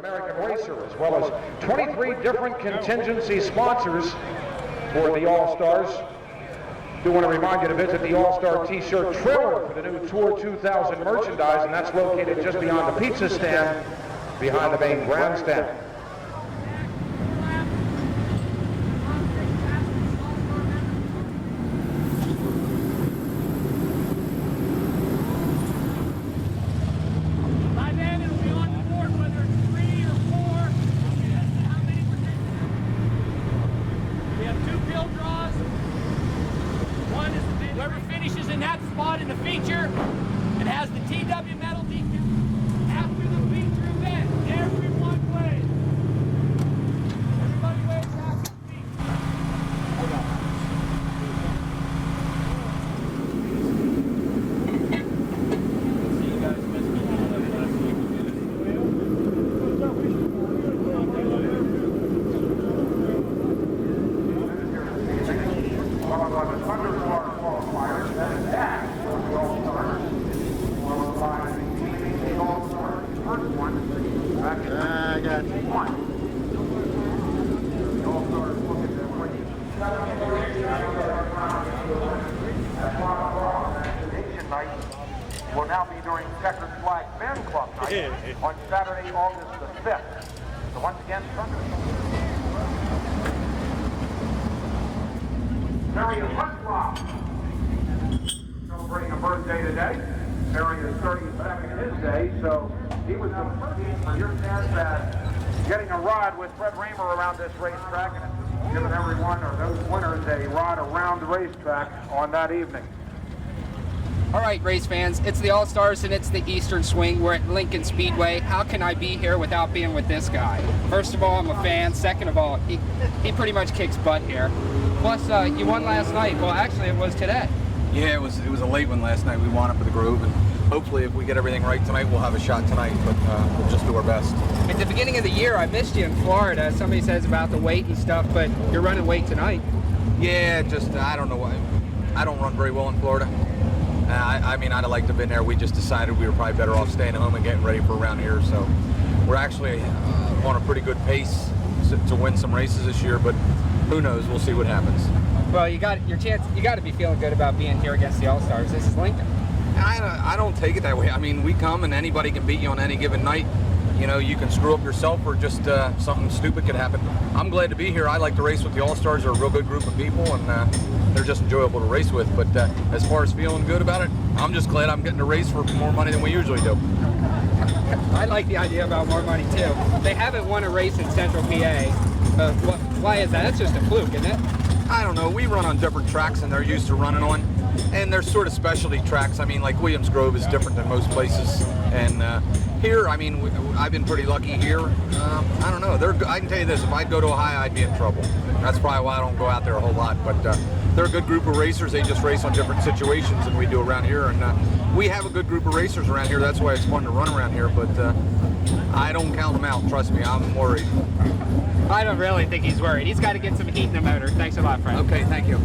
American racer, as well as 23 different contingency sponsors for the All-Stars. Do want to remind you to visit the All-Star T-shirt trailer for the new Tour 2000 merchandise, and that's located just beyond the pizza stand, behind the main grandstand. Whoever finishes in that spot in the feature and has the TW medal after the feature event, everyone waves. Everybody waves after the feature. See you guys missed me last week. Will now be during Checkered Flag Fan Club night on Saturday, August the 5th. So once again, Barry Huntlaw celebrating a birthday today. Barry is 37 his day, so he was the first for your chance at getting a ride with Fred Raymer around this racetrack, and it's giving everyone or those winners a ride around the racetrack on that evening. All right, race fans, it's the All-Stars and it's the Eastern Swing. We're at Lincoln Speedway. How can I be here without being with this guy? First of all, I'm a fan. Second of all, he pretty much kicks butt here. Plus, you won last night. Well, actually, it was today. Yeah, it was a late one last night. We won up at the Grove, and hopefully if we get everything right tonight, we'll have a shot tonight, but we'll just do our best. At the beginning of the year, I missed you in Florida. Somebody says about the weight and stuff, but you're running weight tonight. Yeah, just, I don't know why. I don't run very well in Florida. I mean, I'd have liked to have been there. We just decided we were probably better off staying home and getting ready for around here. So we're actually on a pretty good pace to win some races this year, but who knows? We'll see what happens. Well, you got your chance. You got to be feeling good about being here against the All-Stars. This is Lincoln. I don't take it that way. I mean, we come and anybody can beat you on any given night. You know, you can screw up yourself or just something stupid could happen. I'm glad to be here. I like to race with the All-Stars. They're a real good group of people, and they're just enjoyable to race with. But as far as feeling good about it, I'm just glad I'm getting to race for more money than we usually do. I like the idea about more money, too. They haven't won a race in Central PA. Why is that? That's just a fluke, isn't it? I don't know. We run on different tracks than they're used to running on. And they're sort of specialty tracks. I mean, like Williams Grove is different than most places. And here, I mean, I've been pretty lucky here. I don't know. I can tell you this, if I'd go to Ohio, I'd be in trouble. That's probably why I don't go out there a whole lot. But they're a good group of racers. They just race on different situations than we do around here. And we have a good group of racers around here. That's why it's fun to run around here. But I don't count them out. Trust me, I'm worried. I don't really think he's worried. He's got to get some heat in the motor. Thanks a lot, Fred. Okay, thank you.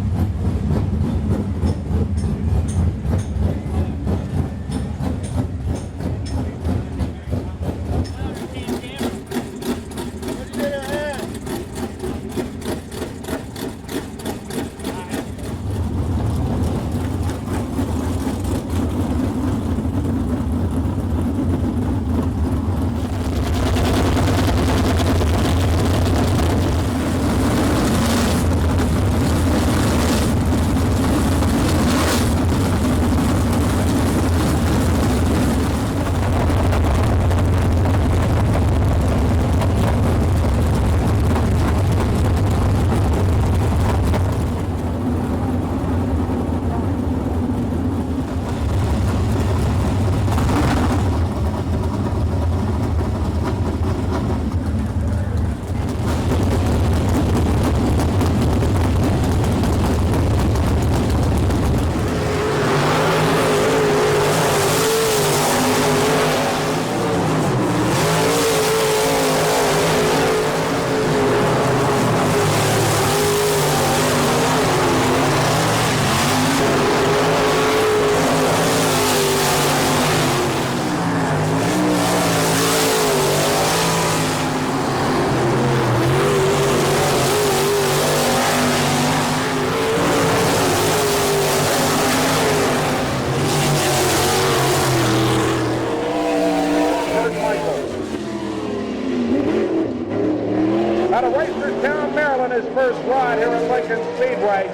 Abbottstown, Maryland, his first ride here at Lincoln Speedway.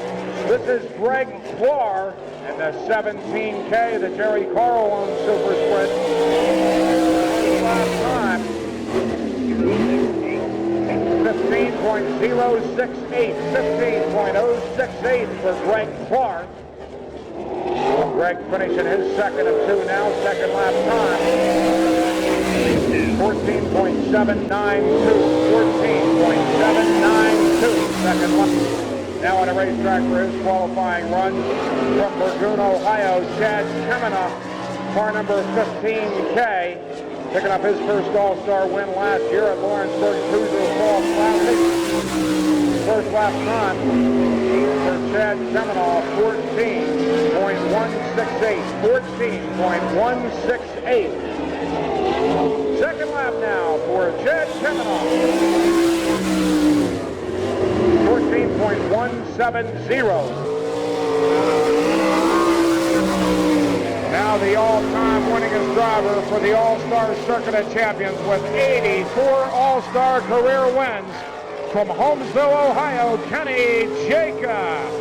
This is Greg Clark and the 17K, the Jerry Carl-owned Super Sprint. First lap time, 15.068, 15.068 for Greg Clark. Greg finishing his second of two now, second lap time. 14.792, 14.792, second lap. Now on a racetrack for his qualifying run from Burgoon, Ohio, Chad Kemena, car number 15K, picking up his first All-Star win last year at Lawrenceburg Cruiser Fall Classic. First lap time for Chad Kemena, 14.168, 14.168. Second lap now for Chad Kemena, 14.170. Now the all-time winningest driver for the All-Star Circuit of Champions with 84 All-Star career wins from Holmesville, Ohio, Kenny Jacobs.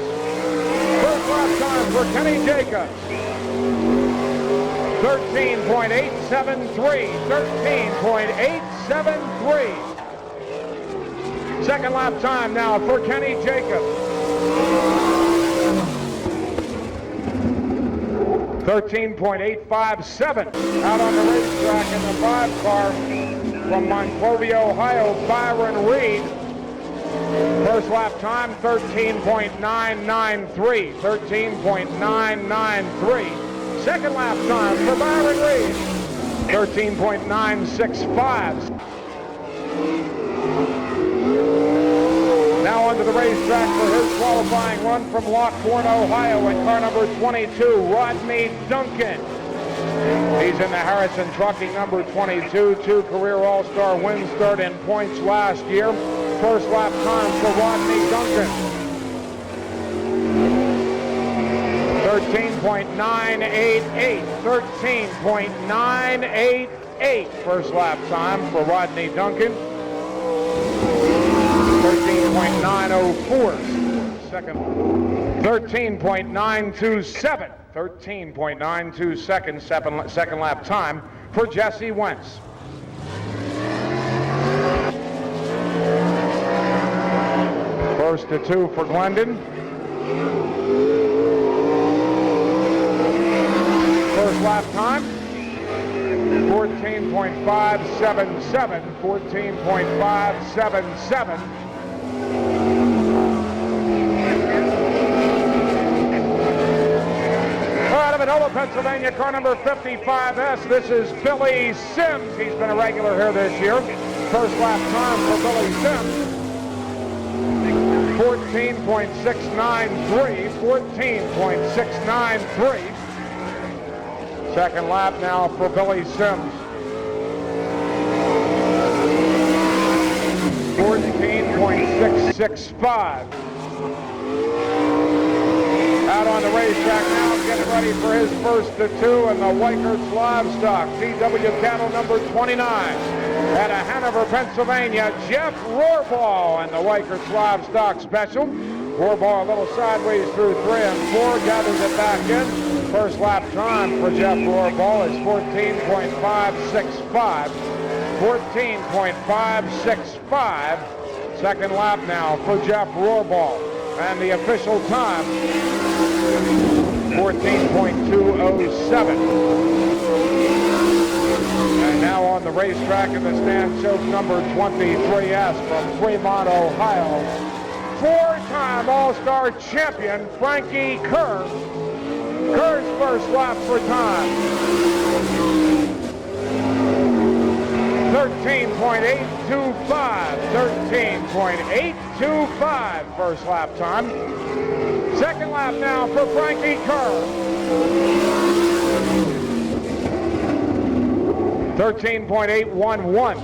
First lap time for Kenny Jacobs. 13.873, 13.873. Second lap time now for Kenny Jacobs. 13.857. Out on the racetrack in the 5 car from Monclovia, Ohio, Byron Reed. First lap time, 13.993, 13.993. Second lap time for Byron Reed, 13.965. Now onto the racetrack for his qualifying run from Lockhorn, Ohio, in car number 22, Rodney Duncan. He's in the Harrison Trucking number 22, 2 career All-Star wins, third in points last year. First lap time for Rodney Duncan. 13.988, 13.988 first lap time for Rodney Duncan. 13.904 second. 13.927, 13.92 seconds second lap time for Jesse Wentz. First to 2 for Glendon. First lap time, 14.577, 14.577. Out of Manila, Pennsylvania, car number 55S, this is Billy Sims. He's been a regular here this year. First lap time for Billy Sims. 14.693, 14.693. Second lap now for Billy Sims. 14.665. Out on the racetrack now, getting ready for his first to 2 in the Weichert's Livestock, TW Cattle number 29. Out of Hanover, Pennsylvania, Jeff Rohrball and the Weichert's Livestock Special. Rohrball a little sideways through 3 and 4, gathers it back in. First lap time for Jeff Rohrball is 14.565. 14.565. Second lap now for Jeff Rohrball. And the official time, 14.207. And now on the racetrack in the stand, choke number 23S from Fremont, Ohio. 4-time All-Star champion, Frankie Kerr. Kerr's first lap for time. 13.825, 13.825 first lap time. Second lap now for Frankie Kerr. 13.811.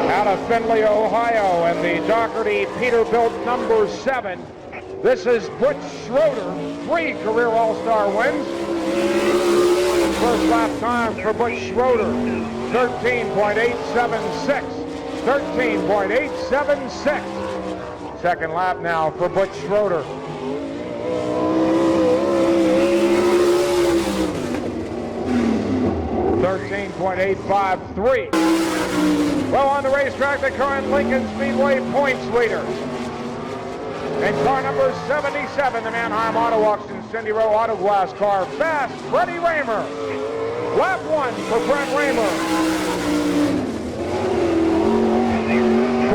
Out of Findlay, Ohio, and the Doherty Peterbilt number 7. This is Butch Schroeder, 3 career All-Star wins. first lap time for Butch Schroeder. 13.876. 13.876. Second lap now for Butch Schroeder. 13.853. Well, on the racetrack, the current Lincoln Speedway points leader. In car number 77, the Manheim Auto Auction Cindy Row Auto Glass car, fast Freddie Raymer. Lap 1 for Brent Raymer.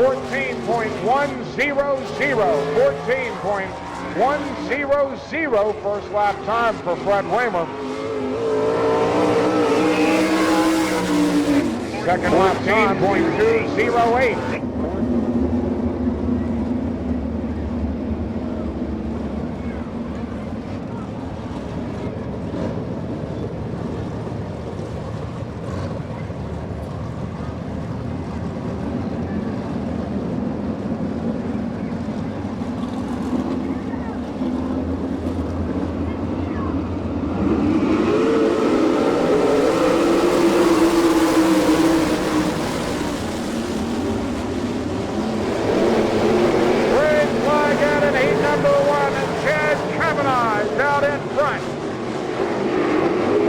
14.100. First lap time for Fred Raymer. Second lap time, 14.208.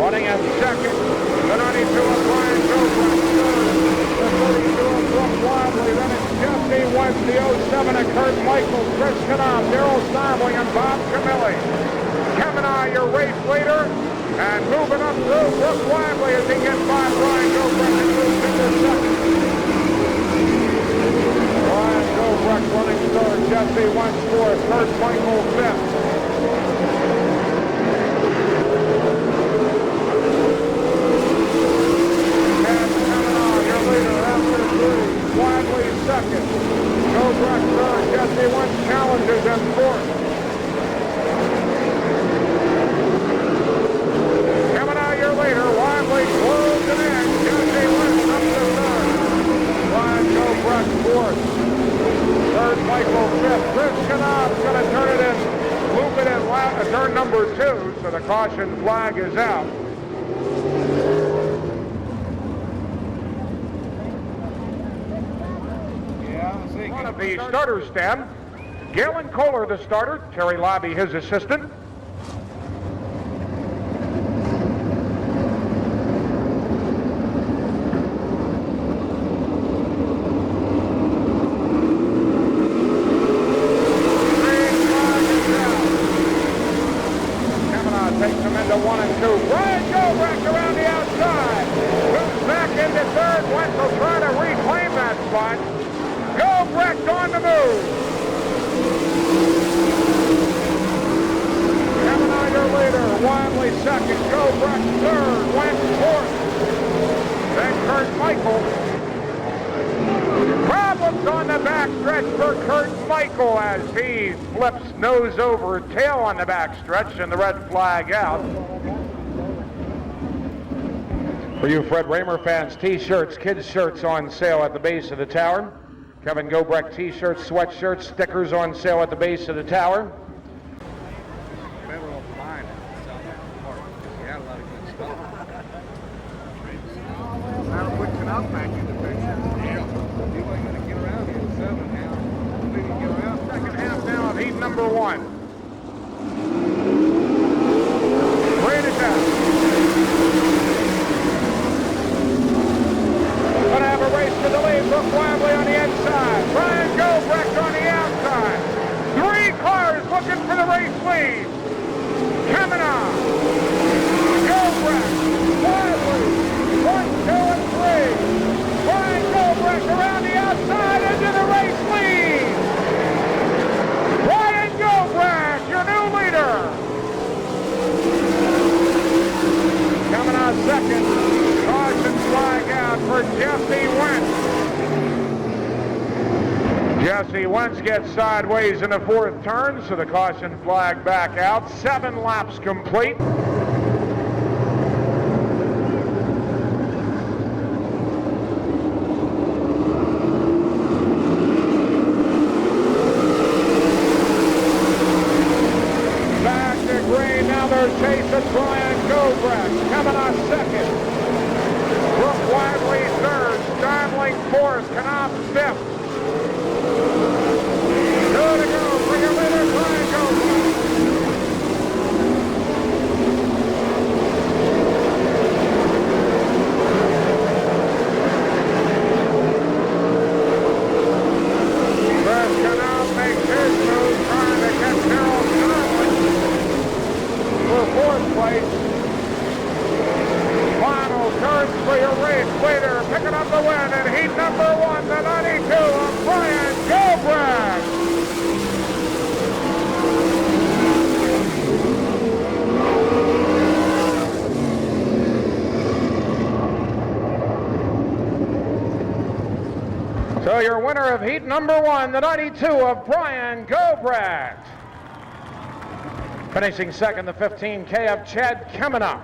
Running at second, the 92 of Brian Joker, the 32 of Brooke Wadley, then it's Jesse Wentz, the 07 of Kurt Michael, Chris Knopf, Darryl Starbling, and Bob Camilli. Kavanaugh, your race leader, and moving up through Brooke Wadley as he gets by Brian Joker and moves into second. Brian Joker running third, Jesse Wentz fourth, Kurt Michael fifth. Wadley second. Jobrek third. Jesse Wentz challenges in fourth. Kavanaugh, your leader. Wadley closing in. Jesse Wentz up to third. Brian Jobrek fourth. Third, Michael fifth. Chris Knopf's going to turn it in. Loop it in turn number 2, so the caution flag is out. One of the starters stand. Galen Kohler, the starter. Terry Labby, his assistant. Kavanaugh takes them into 1 and 2. Brian Jobrek around the outside. Moves back into third. Wentz will try to reclaim that spot. Jobrek on the move. Kavanaugh, your leader. Wadley second. Jobrek third. Wentz fourth. Then Kurt Michael. Problems on the backstretch for Kurt Michael as he flips nose over tail on the backstretch and the red flag out. For you Fred Raymer fans, T-shirts, kids' shirts on sale at the base of the tower. Kevin Gobrek T-shirts, sweatshirts, stickers on sale at the base of the tower. Better off buying it and selling it apart because you had a lot of good stuff. That'll put you up back in the picture. Yeah. You ain't going to get around here in 7 now. We can get around. Second half now of heat number 1. Rain it down. Gonna have a race to the lead. Brooke Wadley on the inside. Brian Gobrek on the outside. 3 cars looking for the race lead. Kavanaugh, Gobrek, Wadley, 1, 2, and 3. Brian Gobrek around the outside into the race lead. Brian Gobrek, your new leader. Kavanaugh second. Caution flag out for Jesse Wentz. Jesse Wentz gets sideways in the 4th turn, so the caution flag back out. 7 laps complete. Back to green, now they're chasing Brian Gobrek. Gobrecht, Kavanaugh second. Brooke Wiley third. Starling fourth. Knopf fifth. 2 to go for your leader, Brian Gobrecht. Makes his move, trying to catch Harold Starling for fourth place. Final turns for your race leader, picking up the win in heat number 1, the 92 of Brian Gobrecht. So your winner of heat number 1, the 92 of Brian Gobrecht. Finishing second, the 15K of Chad Kavanaugh.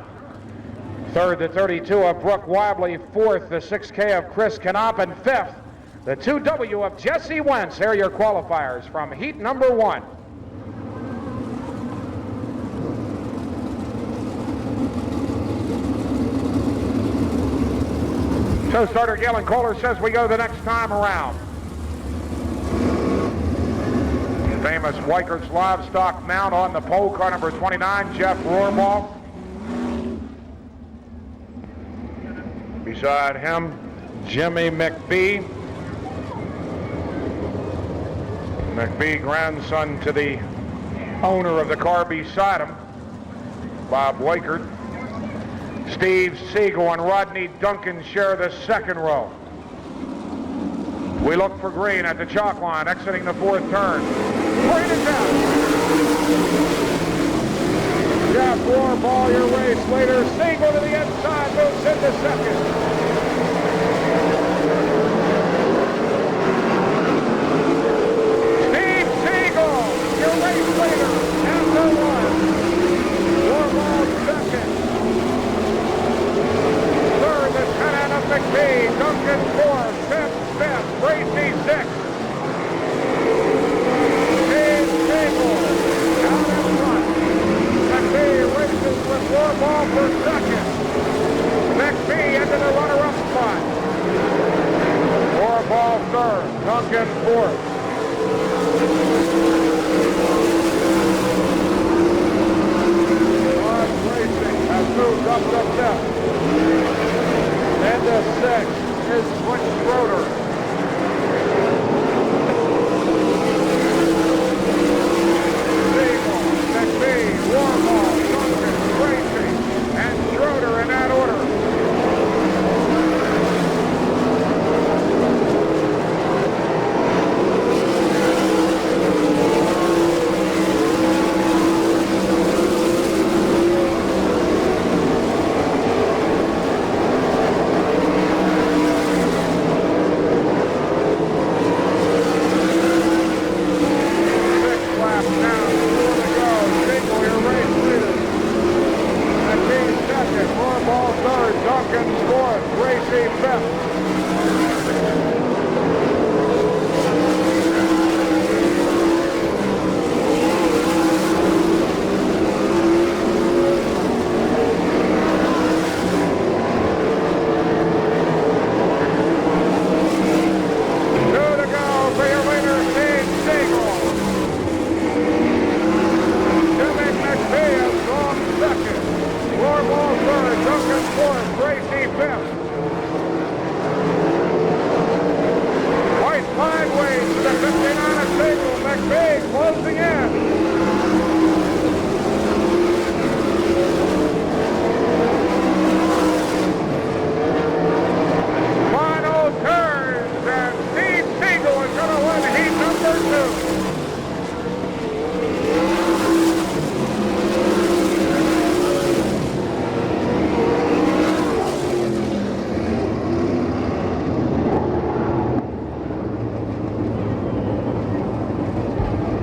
Third, the 32 of Brooke Wiley. Fourth, the 6K of Chris Knopf. And fifth, the 2W of Jesse Wentz. Here are your qualifiers from heat number 1. Show starter Galen Kohler says we go the next time around. Famous Weikert's Livestock mount on the pole, car number 29, Jeff Rohrbaugh. Beside him, Jimmy McBee. McBee, grandson to the owner of the car beside him, Bob Weichert. Steve Siegel and Rodney Duncan share the second row. We look for green at the chalk line, exiting the fourth turn. Green is out. Jeff Rohrbaugh, your race leader. Siegel to the inside, moves into second. Steve Siegel, your race leader, after 1. Rohrbaugh second. Third, the 10 of McBee. Duncan fourth. Fifth, Bracey sixth. Steve Siegel out in front. McBee races with Rohrbaugh for second. McBee into the runner-up spot. Rohrbaugh third. Duncan fourth. Rod Racing has moved up to fifth. Into sixth is Quinn Schroeder. Siegel, McBee, Rohrbaugh, Duncan, Bracey, and Schroeder in that order.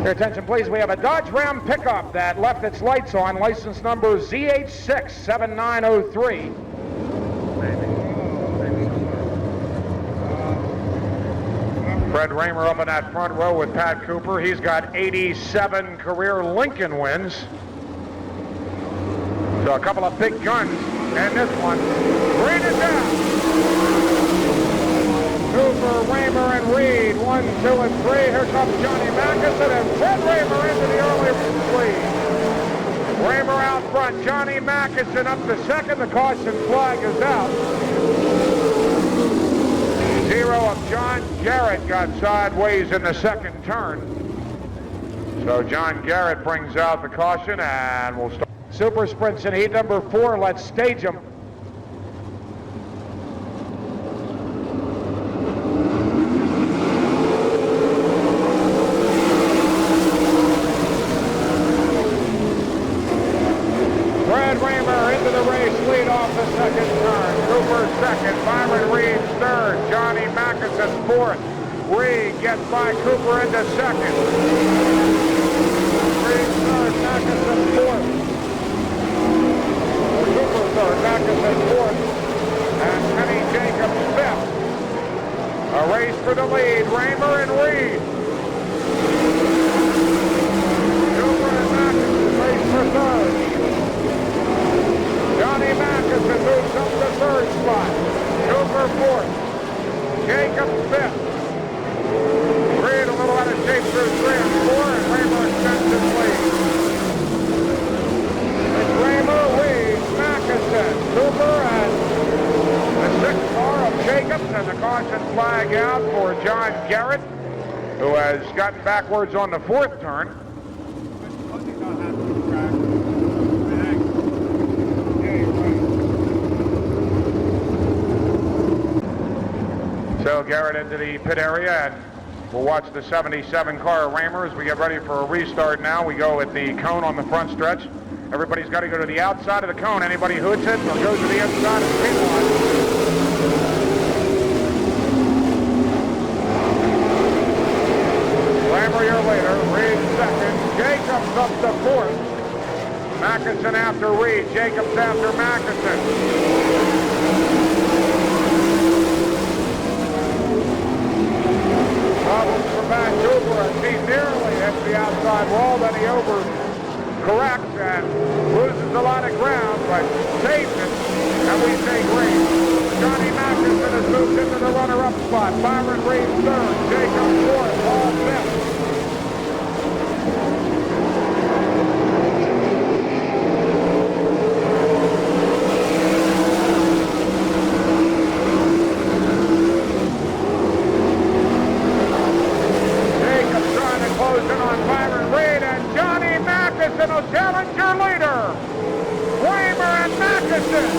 Your attention, please. We have a Dodge Ram pickup that left its lights on, license number ZH67903. Fred Raymer up in that front row with Pat Cooper. He's got 87 career Lincoln wins. So a couple of big guns in this one. Green is down. Cooper, Raymer, and Reed. 1, 2, and 3. Here comes Johnny Mackison and Fred Raymer into the early lead. Raymer out front. Johnny Mackison up to second. The caution flag is out. 0 of John Garrett got sideways in the second turn. So John Garrett brings out the caution, and we'll start. Super sprints in heat number 4. Let's stage them. Fred Raymer into the race, lead off the second turn. Cooper second, Byron Reed third, Johnny Mackison fourth. Reed gets by Cooper into second. Reed third, Mackison fourth. Cooper third, Mackison fourth, and Kenny Jacobs fifth. A race for the lead, Raymer and Reed. Cooper and Mackison race for third. Johnny Mackison moves up to third spot. Cooper fourth. Jacobs fifth. Reed a little out of shape through 3 and 4, and Raymer extends his lead. It's Raymer, Reed, Mackison, Cooper, and the 6th car of Jacobs, and the caution flag out for John Garrett, who has gotten backwards on the 4th turn. So Garrett into the pit area, and we'll watch the 77 car of Raymer as we get ready for a restart now. We go at the cone on the front stretch. Everybody's got to go to the outside of the cone. Anybody hoots it or goes to the inside of the green line. Raymer here later. Reed second. Jacobs up to fourth. Mackison after Reed. Jacobs after Mackison. Problems for Matt Cooper as he nearly hits the outside wall, then he overcorrects and loses a lot of ground, but saves it, and we say great. Johnny Mackison has moved into the runner-up spot. Byron Reed third, Jacob fourth, Hall fifth. On Byron Reed, and Johnny Mackison will challenge your leader. Raymer and Mackison.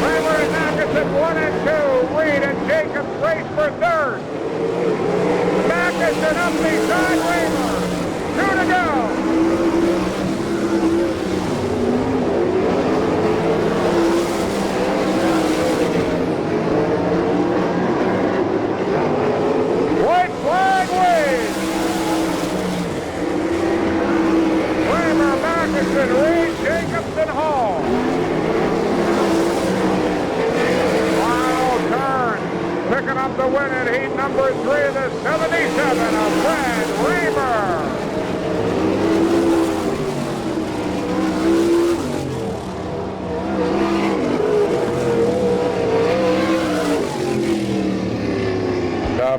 Raymer and Mackison 1 and 2. Reed and Jacobs race for third. Mackison up beside Raymer. 2 to go. Flag waves. Raymer, Mackison, Reed, Jacobs, and Hall. Final turn. Picking up the win in heat number 3 of the 77 of Fred Raymer.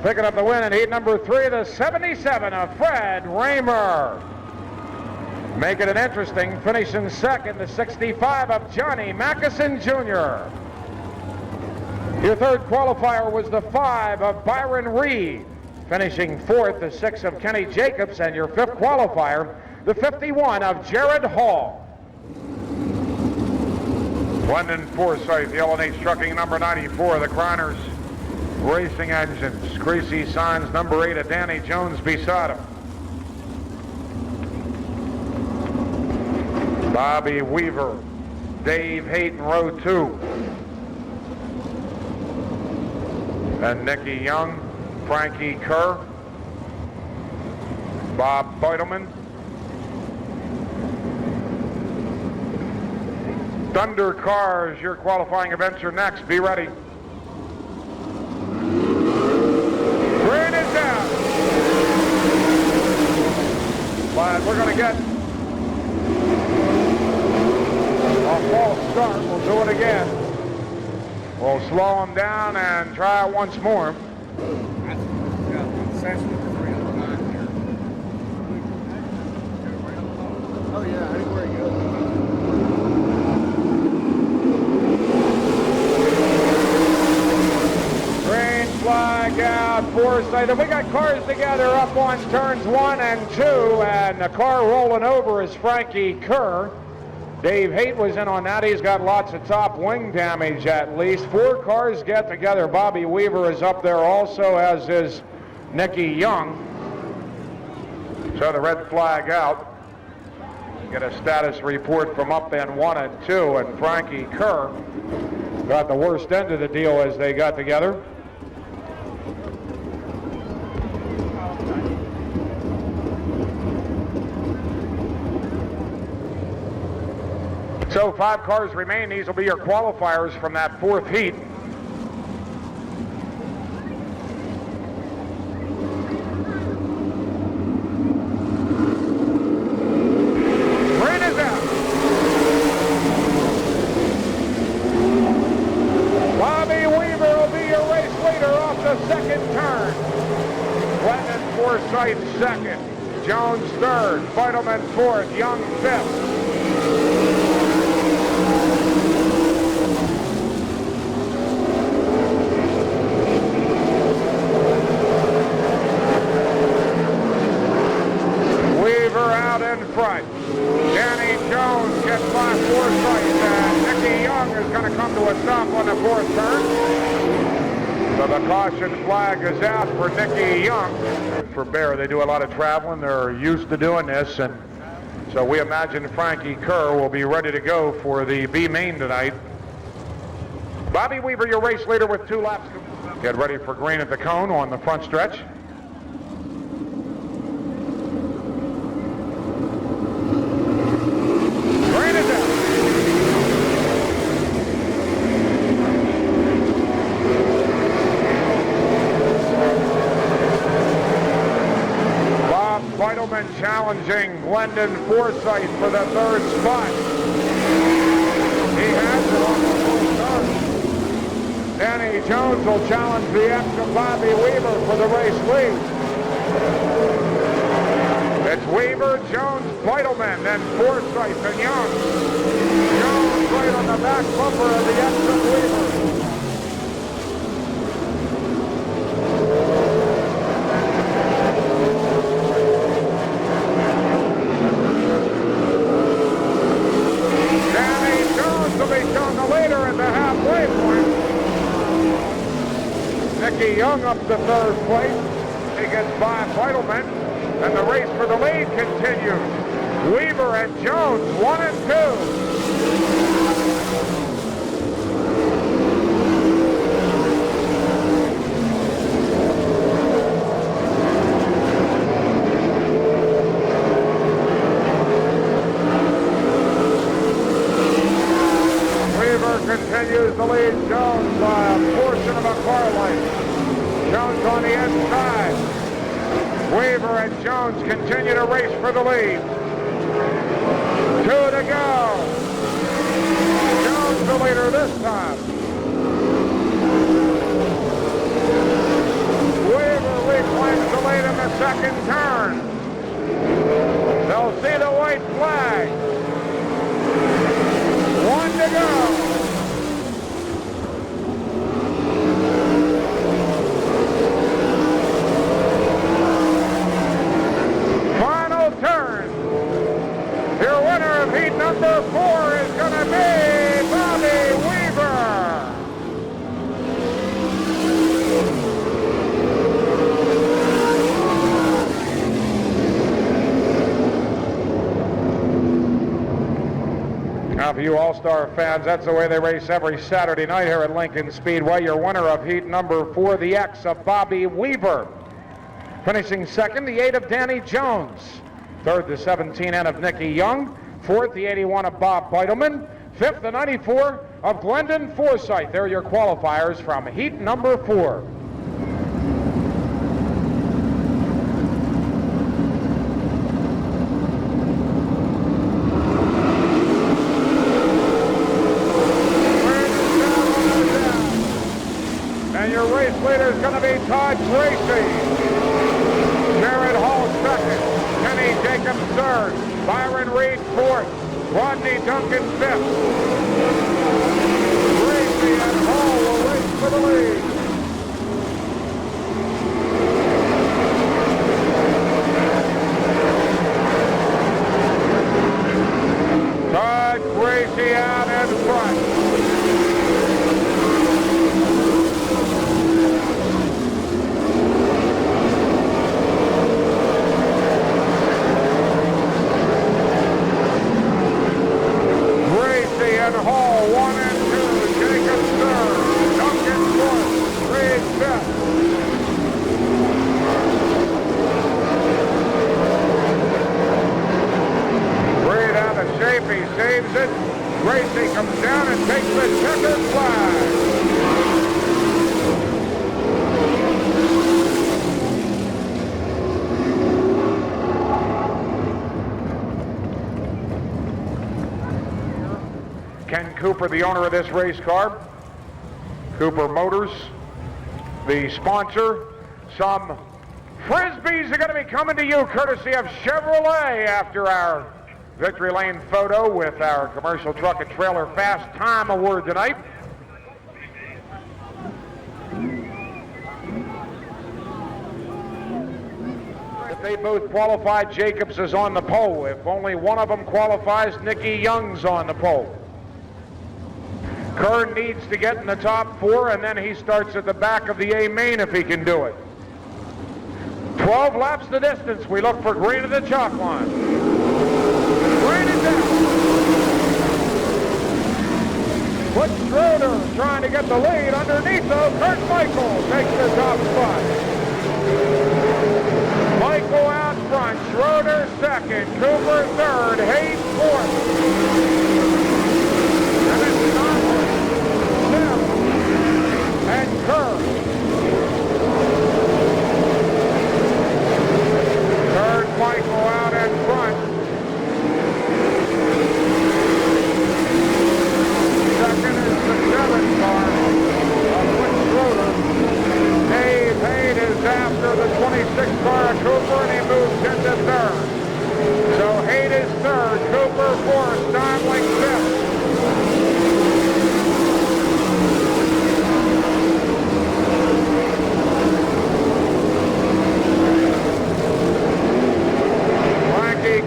Picking up the win in heat number 3 of the 77 of Fred Raymer. Making it interesting, finishing second, the 65 of Johnny Mackison Jr. Your third qualifier was the 5 of Byron Reed. Finishing fourth, the 6 of Kenny Jacobs, and your fifth qualifier, the 51 of Jared Hall. London Forsyth, the L&H Trucking number 94, the Croners Racing Engines. Greasy signs number 8 of Danny Jones beside him. Bobby Weaver, Dave Hayton, row 2. And Nicky Young, Frankie Kerr, Bob Beutelman, Thunder Cars, your qualifying events are next. Be ready. Green is down. to get a false start. We'll do it again. We'll slow him down and try it once more. Oh yeah, anywhere you go. Green flag out, Forsythe. And we got cars together up on turns 1 and 2, and the car rolling over is Frankie Kerr. Dave Haight was in on that. He's got lots of top wing damage at least. 4 cars get together. Bobby Weaver is up there also, as is Nicky Young. So the red flag out. Get a status report from up in 1 and 2, and Frankie Kerr got the worst end of the deal as they got together. So 5 cars remain. These will be your qualifiers from that 4th heat. Green is out. Bobby Weaver will be your race leader off the 2nd turn. Lennon Forsythe 2nd. Jones 3rd. Feidelman 4th. Young 5th. Front. Danny Jones gets by Forsythe, and Nicky Young is going to come to a stop on the 4th turn. So the caution flag is out for Nicky Young. For Bear, they do a lot of traveling. They're used to doing this, and so we imagine Frankie Kerr will be ready to go for the B main tonight. Bobby Weaver, your race leader with 2 laps. Get ready for green at the cone on the front stretch. Challenging Glendon Forsythe for the 3rd spot. He has it on the 4th turn. Danny Jones will challenge the X of Bobby Weaver for the race lead. It's Weaver, Jones, Feidelman, then Forsythe and Young. Jones right on the back bumper of the X of Weaver. Nicky Young up to 3rd place. He gets by Feidelman, and the race for the lead continues. Weaver and Jones, 1 and 2. Continues to lead Jones by a portion of a car length. Jones on the inside. Weaver and Jones continue to race for the lead. 2 to go. Jones the leader this time. Weaver reclaims the lead in the 2nd turn. They'll see the white flag. 1 to go. Turn. Your winner of heat number 4 is going to be Bobby Weaver. Now for you All-Star fans, that's the way they race every Saturday night here at Lincoln Speedway. Your winner of heat number 4, the X of Bobby Weaver. Finishing 2nd, the 8 of Danny Jones. 3rd, the 17N of Nicky Young. 4th, the 81 of Bob Feidelman. 5th, the 94 of Glendon Forsythe. They're your qualifiers from heat number 4. racing. Jared Hall second. Kenny Jacobs third. Byron Reed fourth. Rodney Duncan fifth. Gracie and Hall will race for the lead. Todd Gracie out in front. Gracie and Hall 1 and 2. Jacobs third. Duncan fourth. Reed fifth. Reed out of shape. He saves it. Gracie comes down and takes the checkered flag. Ken Cooper, the owner of this race car. Cooper Motors, the sponsor. Some Frisbees are going to be coming to you courtesy of Chevrolet after our Victory Lane photo with our commercial truck and trailer Fast Time Award tonight. If they both qualify, Jacobs is on the pole. If only one of them qualifies, Nicky Young's on the pole. Kern needs to get in the top 4, and then he starts at the back of the A main if he can do it. 12 laps the distance. We look for green at the chalk line. Green it down. Butch Schroeder trying to get the lead underneath though. Kurt Michael takes the top spot. Michael out front. Schroeder second. Cooper third. Hayes fourth. And it's Conley, Sim, and Kerr. Third, Michael out in front. Second is the 7 car of Butch Schroeder. Dave Haight is after the 26 car of Cooper, and he moves into third. So Haight is third, Cooper fourth, Steinling fifth.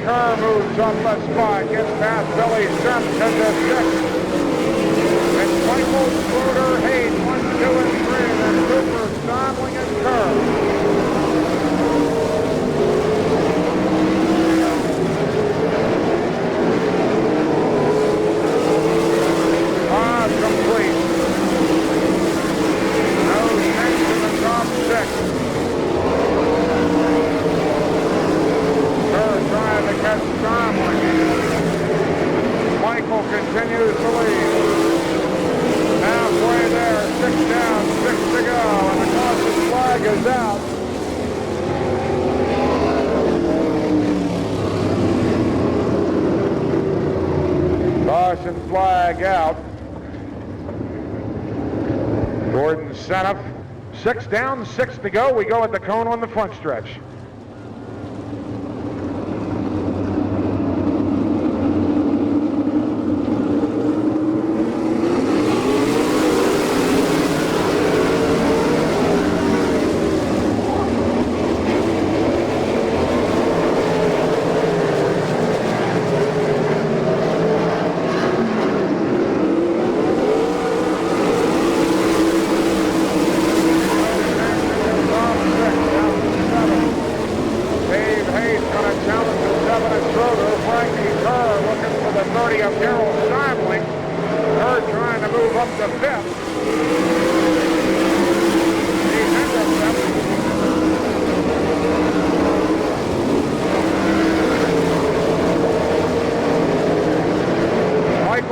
Kerr moves up a spot, gets past Billy Sims into sixth. And Michael, Schroeder, Hayes, 1, 2, and 3. Then Cooper, Steinling, and Kerr. Complete. No sense in the top 6. Trying to catch Steinling. Michael continues to lead. Halfway there, 6 down, 6 to go, and the caution flag is out. Caution flag out. Gordon Seneff, 6 down, 6 to go. We go at the cone on the front stretch.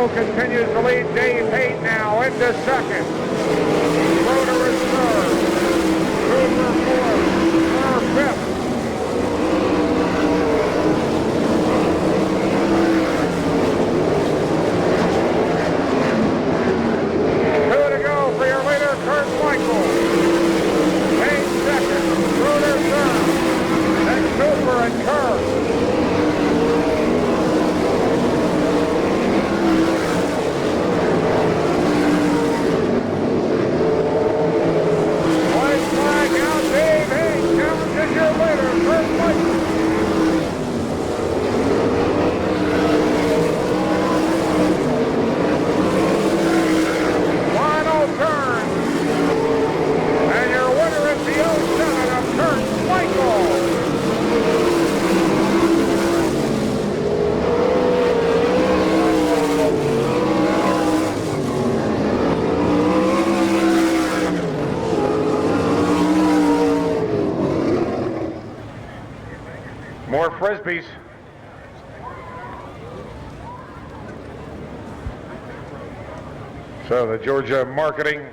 Continues to lead. Dave Haight now into second. Schroeder is third. Cooper fourth. Kerr fifth. Two to go for your leader, Kurt Michael. Haight second. More Frisbees. So the Georgia Marketing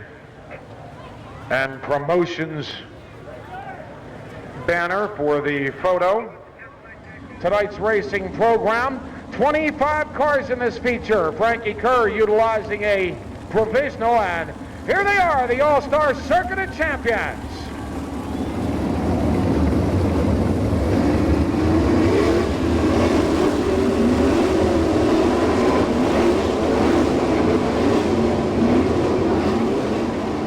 and Promotions banner for the photo. Tonight's racing program, 25 cars in this feature. Frankie Kerr utilizing a provisional, and here they are, the All-Star Circuit of Champions.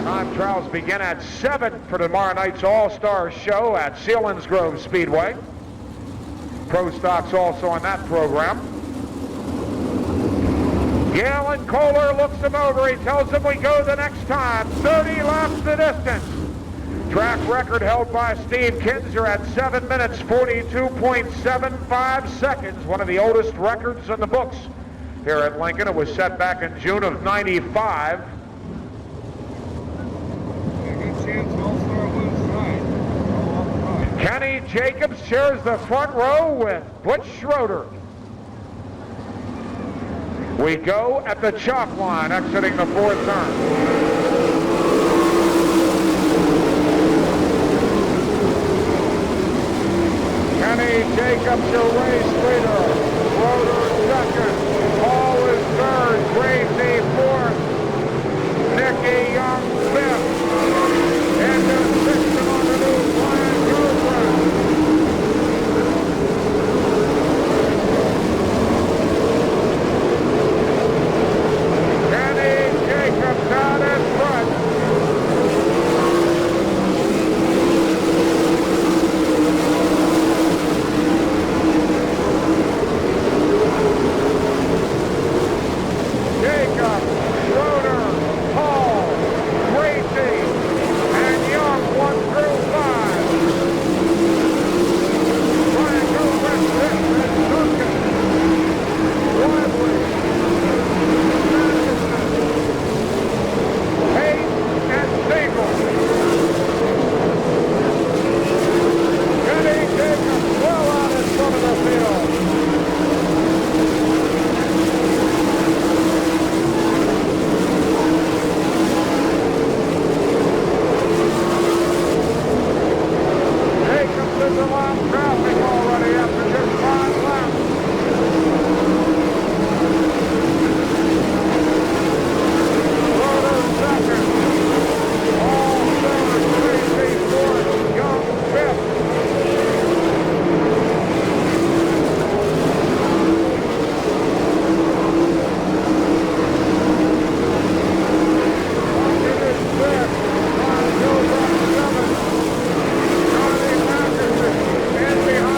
Time trials begin at 7 for tomorrow night's All-Star show at Selinsgrove Speedway. Pro Stock's also on that program. Galen Kohler looks him over. He tells him we go the next time. 30 laps the distance. Track record held by Steve Kinzer at 7 minutes 42.75 seconds. One of the oldest records in the books here at Lincoln. It was set back in June of '95. Kenny Jacobs shares the front row with Butch Schroeder. We go at the chalk line, exiting the fourth turn. Kenny Jacobs, your race leader. Schroeder second. Paul is third. Gracie fourth. Nicky Young fifth. Into sixth on the new Brian Gilbert. Kenny Jacobs out in front. Jacobs, Schroeder, Hall, Gracie, and Young 1 through 5. Brian Gilbert fifth and Duncan. Lively, Payne and Staples. Kenny Jacobs well out in front of the field. Jacobs is around traffic already after just 5 laps. Schroeder second. All third. Gracie fourth. Young fifth. Duncan is sixth. Brian Gilbert seventh. Johnny Masterson in behind.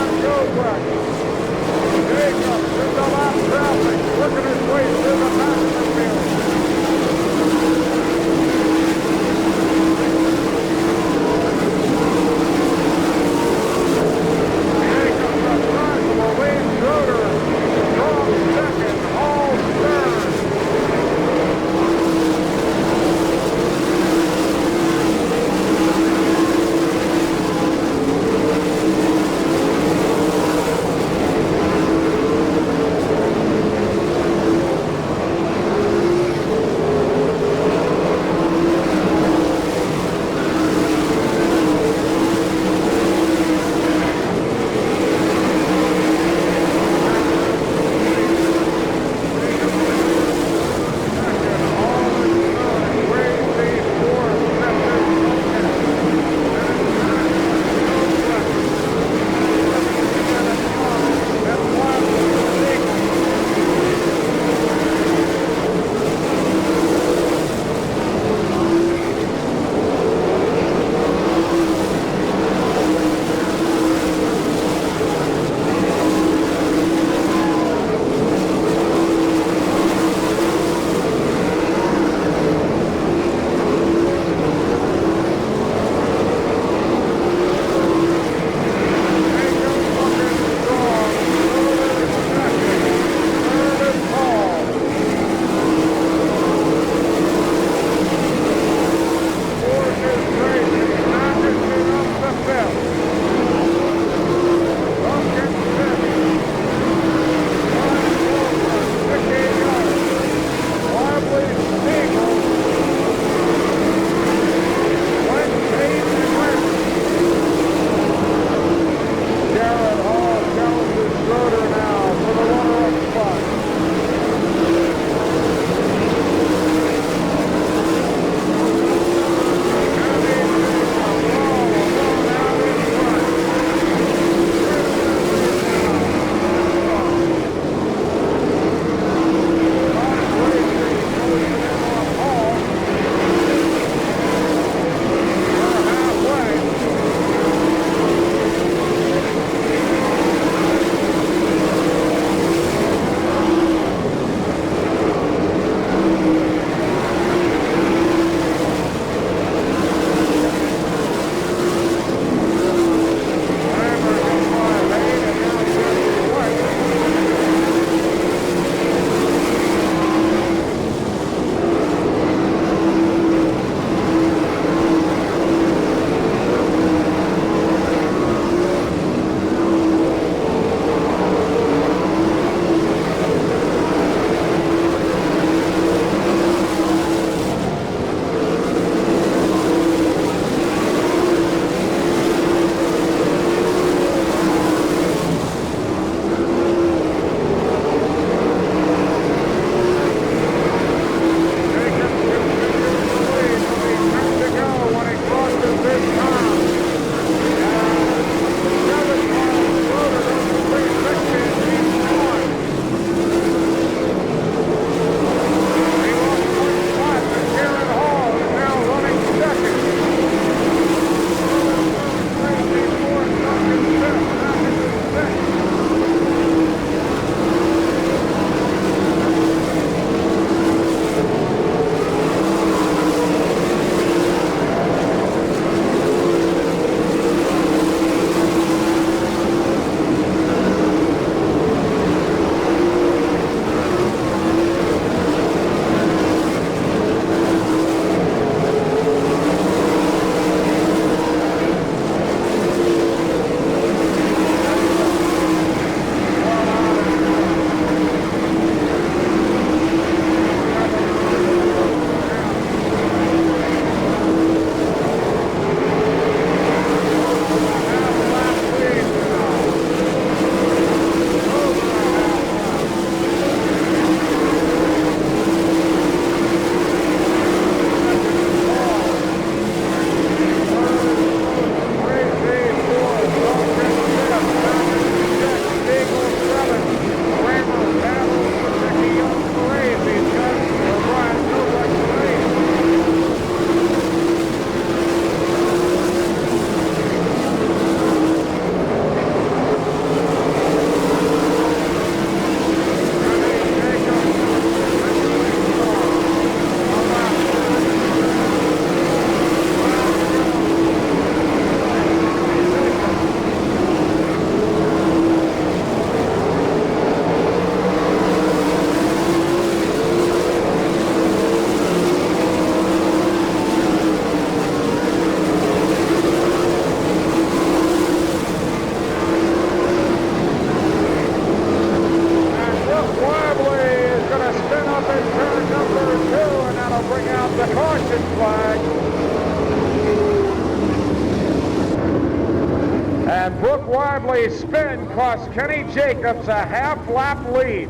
And Brooke Wadley's spin cost Kenny Jacobs a half-lap lead.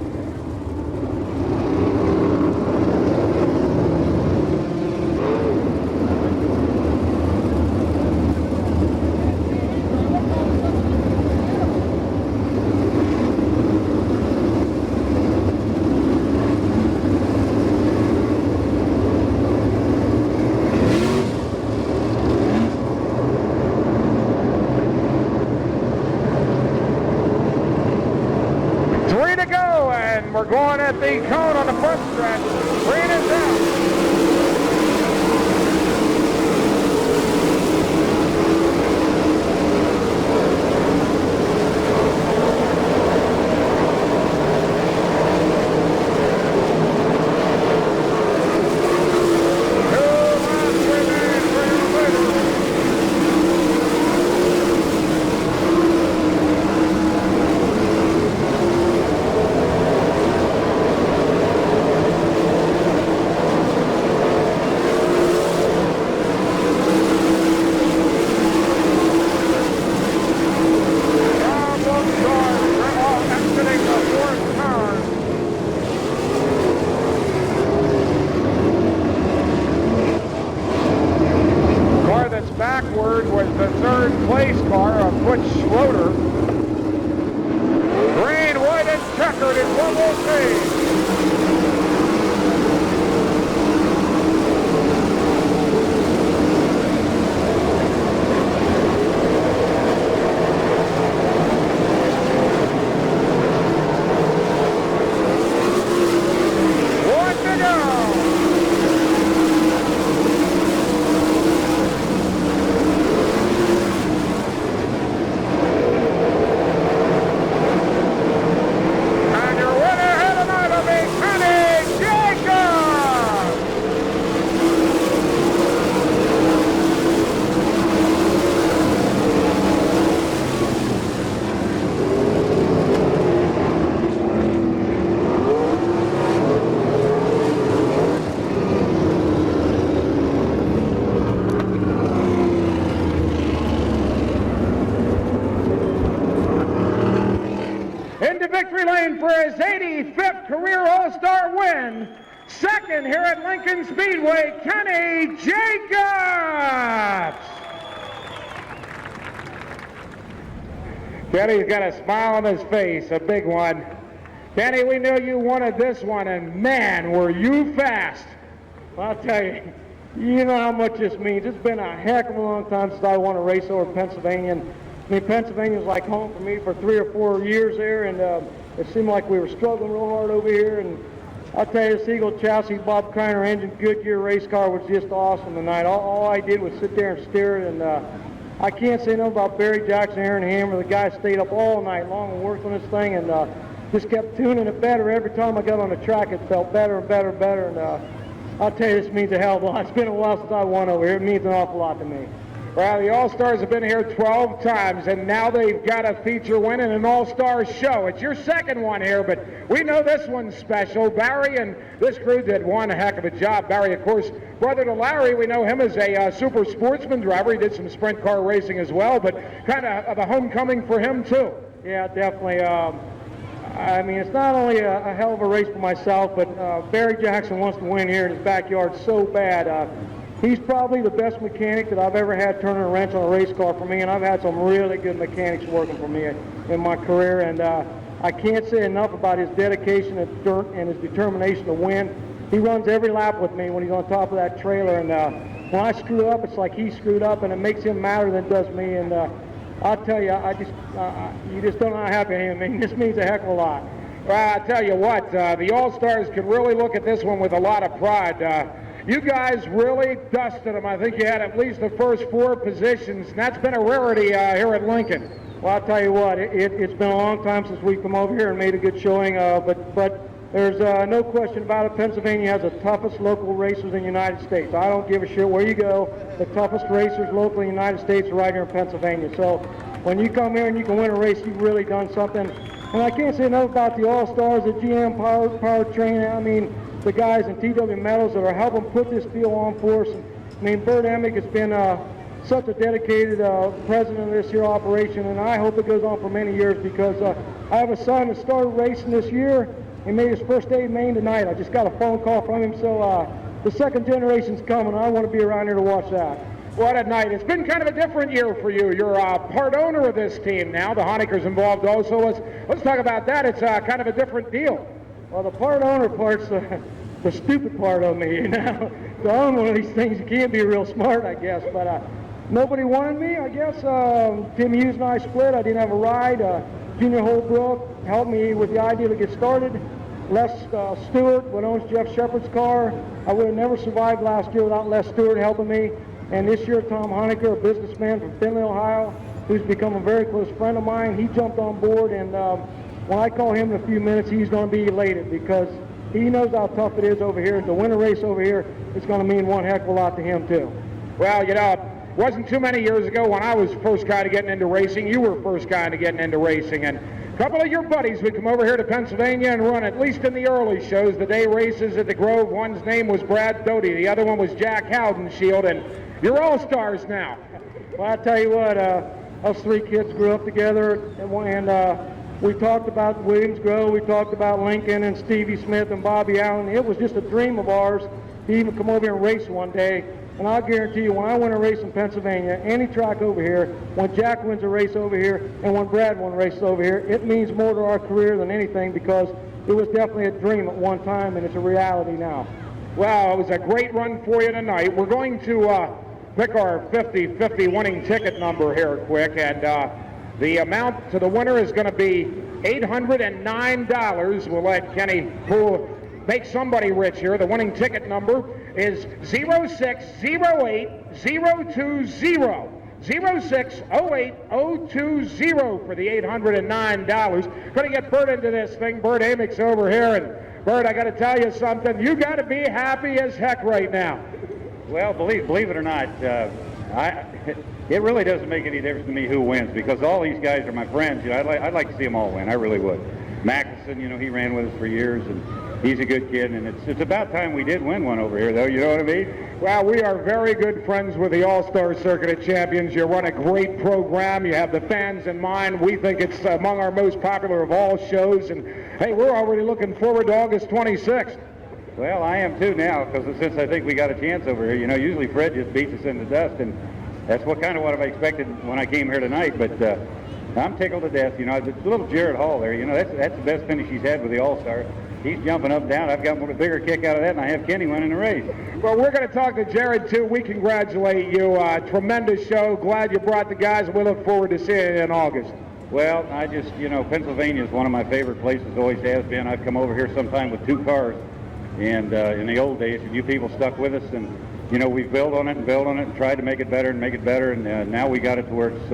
We're going at the cone on the front stretch. Green is out. Backward was the third place car of Butch Schroeder. Green, white, and checkered in what we'll see. One to go. Into victory lane for his 85th career All-Star win. Second here at Lincoln Speedway, Kenny Jacobs. Kenny's got a smile on his face, a big one. Kenny, we knew you wanted this one, and man, were you fast. Well, I'll tell you, you know how much this means. It's been a heck of a long time since I won a race over Pennsylvania. And I mean, Pennsylvania was like home for me for 3 or 4 years there, and it seemed like we were struggling real hard over here. And I'll tell you, this Eagle Chassis Bob Kreiner engine Goodyear race car was just awesome tonight. All I did was sit there and steer it, and I can't say enough about Barry Jackson, Aaron Hammer. The guy stayed up all night long and worked on this thing, and just kept tuning it better. Every time I got on the track, it felt better and better and better. And I'll tell you, this means a hell of a lot. It's been a while since I won over here. It means an awful lot to me. Well, the All-Stars have been here 12 times, and now they've got a feature win and an All-Star show. It's your second one here, but we know this one's special. Barry and this crew did one heck of a job. Barry, of course, brother to Larry, we know him as a super sportsman driver. He did some sprint car racing as well, but kind of a homecoming for him, too. Yeah, definitely. I mean, it's not only a hell of a race for myself, but Barry Jackson wants to win here in his backyard so bad. He's probably the best mechanic that I've ever had turning a wrench on a race car for me, and I've had some really good mechanics working for me in my career, and I can't say enough about his dedication and his determination to win. He runs every lap with me when he's on top of that trailer, and when I screw up, it's like he screwed up, and it makes him madder than it does me, and I'll tell you, you just don't know how happy I am. I mean, this means a heck of a lot. Well, I tell you what, the All-Stars can really look at this one with a lot of pride. You guys really dusted them. I think you had at least the first 4 positions, and that's been a rarity here at Lincoln. Well, I'll tell you what, it's been a long time since we've come over here and made a good showing, but there's no question about it. Pennsylvania has the toughest local racers in the United States. I don't give a shit where you go. The toughest racers locally in the United States are right here in Pennsylvania. So when you come here and you can win a race, you've really done something. And I can't say enough about the All-Stars, the GM powertrain. I mean, the guys in TW Metals that are helping put this deal on for us. I mean, Bert Emick has been such a dedicated president of this here operation, and I hope it goes on for many years because I have a son that started racing this year. He made his first day in Maine tonight. I just got a phone call from him, so the second generation's coming. I want to be around here to watch that. What a night. It's been kind of a different year for you. You're a part owner of this team now. The Honeckers involved also. Let's talk about that. It's kind of a different deal. Well, the part owner part's the stupid part of me, you know. To own one of these things, you can't be real smart, I guess. But nobody wanted me, I guess. Tim Hughes and I split. I didn't have a ride. Junior Holbrook helped me with the idea to get started. Les Stewart, what owns Jeff Shepard's car. I would have never survived last year without Les Stewart helping me. And this year, Tom Honecker, a businessman from Findlay, Ohio, who's become a very close friend of mine, he jumped on board. And when I call him in a few minutes, he's going to be elated because he knows how tough it is over here. The winter race over here is going to mean one heck of a lot to him, too. Well, you know, it wasn't too many years ago when I was first guy to getting into racing. You were first guy to getting into racing. And a couple of your buddies would come over here to Pennsylvania and run, at least in the early shows, the day races at the Grove. One's name was Brad Doty. The other one was Jack Howdenshield. And you're all-stars now. Well, I tell you what, us three kids grew up together, and we talked about Williams Grove, we talked about Lincoln and Stevie Smith and Bobby Allen. It was just a dream of ours to even come over here and race one day. And I'll guarantee you, when I win a race in Pennsylvania, any track over here, when Jack wins a race over here, and when Brad wins a race over here, it means more to our career than anything because it was definitely a dream at one time, and it's a reality now. Well, it was a great run for you tonight. We're going to pick our 50-50 winning ticket number here quick, and the amount to the winner is going to be $809. We'll let Kenny make somebody rich here. The winning ticket number is 0608020. 0608020 for the $809. Going to get Bert into this thing. Bert Amick's over here, and Bert, I got to tell you something. You got to be happy as heck right now. Well, believe it or not, it really doesn't make any difference to me who wins because all these guys are my friends. You know, I'd like to see them all win. I really would. Mackinson, you know, he ran with us for years, and he's a good kid. And it's about time we did win one over here, though. You know what I mean? Well, we are very good friends with the All-Star Circuit of Champions. You run a great program. You have the fans in mind. We think it's among our most popular of all shows. And, hey, we're already looking forward to August 26th. Well, I am too now, because since I think we got a chance over here. You know, usually Fred just beats us in the dust, and that's what I expected when I came here tonight. But I'm tickled to death. You know, it's a little Jared Hall there. You know, that's the best finish he's had with the All-Star. He's jumping up and down. I've got a bigger kick out of that, and I have Kenny winning the race. Well, we're going to talk to Jared, too. We congratulate you. Tremendous show. Glad you brought the guys. We look forward to seeing you in August. Well, I just, you know, Pennsylvania is one of my favorite places, always has been. I've come over here sometime with 2 cars. And in the old days, you people stuck with us, and, you know, we've built on it and tried to make it better. And now we got it to where it's,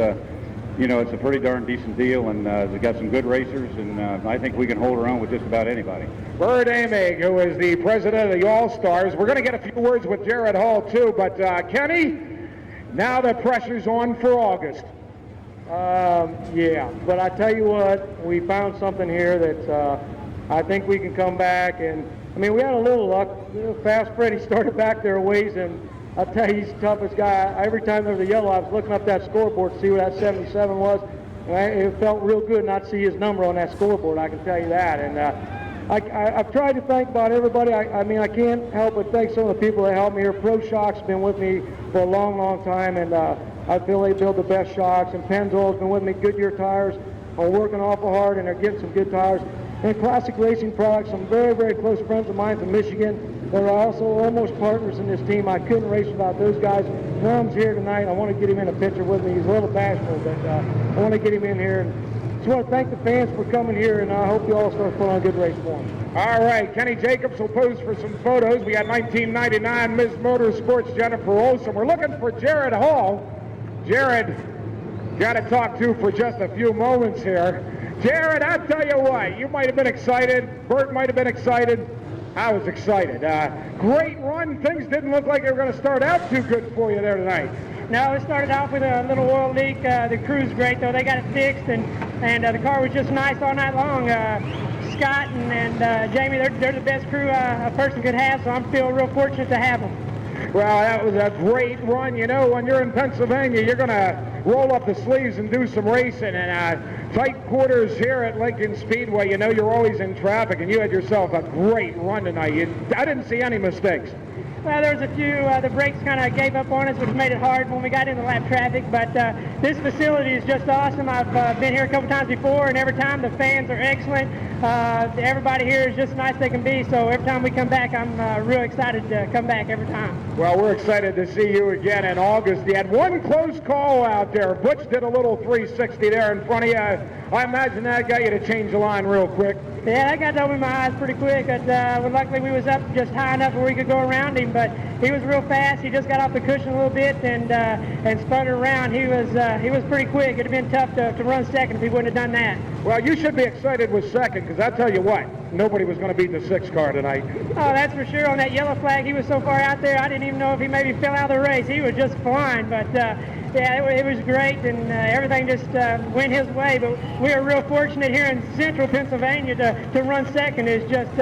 you know, it's a pretty darn decent deal, and we've got some good racers, and I think we can hold our own with just about anybody. Bert Amick, who is the president of the All-Stars. We're going to get a few words with Jared Hall, too. But, Kenny, now the pressure's on for August. Yeah, but I tell you what, we found something here that I think we can come back. And I mean, we had a little luck. Fast Freddy started back there a ways, and I'll tell you, he's the toughest guy. Every time there was a yellow, I was looking up that scoreboard to see what that 77 was. And it felt real good not to see his number on that scoreboard, I can tell you that. And I've tried to think about everybody. I mean, I can't help but thank some of the people that helped me here. Pro Shock's been with me for a long, long time, and I feel they build the best shocks. And Pennzoil's been with me. Goodyear Tires are working awful hard, and they're getting some good tires. And Classic Racing Products, some very, very close friends of mine from Michigan. They're also almost partners in this team. I couldn't race without those guys. Norm's here tonight. I want to get him in a picture with me. He's a little bashful, but I want to get him in here. And just want to thank the fans for coming here, and I hope you all start putting on a good race for them. All right, Kenny Jacobs will pose for some photos. We got 1999 Ms. Motorsports Jennifer Olson. We're looking for Jared Hall. Jared, got to talk to for just a few moments here. Jared, I'll tell you what, you might have been excited. Bert might have been excited. I was excited. Great run. Things didn't look like they were going to start out too good for you there tonight. No, it started off with a little oil leak. The crew's great, though. They got it fixed, and the car was just nice all night long. Scott and Jamie, they're the best crew a person could have, so I'm feeling real fortunate to have them. Well, that was a great run. You know, when you're in Pennsylvania, you're going to roll up the sleeves and do some racing. And tight quarters here at Lincoln Speedway, you know you're always in traffic, and you had yourself a great run tonight. I didn't see any mistakes. Well, there was a few, the brakes kind of gave up on us, which made it hard when we got into lap traffic, but this facility is just awesome. I've been here a couple times before, and every time the fans are excellent. Everybody here is just as nice as they can be, so every time we come back, I'm real excited to come back every time. Well, we're excited to see you again in August. You had one close call out there. Butch did a little 360 there in front of you. I imagine that got you to change the line real quick. Yeah, that got to open my eyes pretty quick. But luckily, we was up just high enough where we could go around him. But he was real fast. He just got off the cushion a little bit and spun around. He was pretty quick. It'd have been tough to run second if he wouldn't have done that. Well, you should be excited with second, because I tell you what, nobody was going to beat the 6 car tonight. Oh, that's for sure. On that yellow flag, he was so far out there, I didn't even know if he maybe fell out of the race. He was just flying. But yeah, it was great, and everything just went his way. But we are real fortunate here in central Pennsylvania to run second. Is just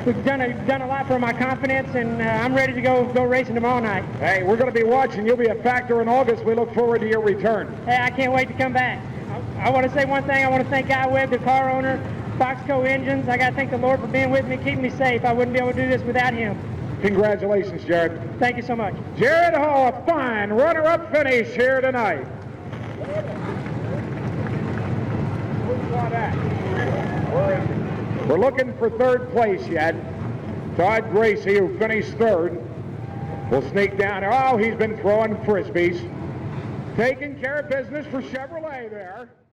we've done a lot for my confidence, and I'm ready to go racing tomorrow night. Hey, we're going to be watching. You'll be a factor in August. We look forward to your return. Hey, I can't wait to come back. I want to say one thing. I want to thank Guy Webb, the car owner, Foxco Engines. I got to thank the Lord for being with me, keeping me safe. I wouldn't be able to do this without him. Congratulations, Jared. Thank you so much. Jared Hall, a fine runner-up finish here tonight. We're looking for third place yet. Todd Gracie, who finished third, will sneak down. Oh, he's been throwing frisbees. Taking care of business for Chevrolet there.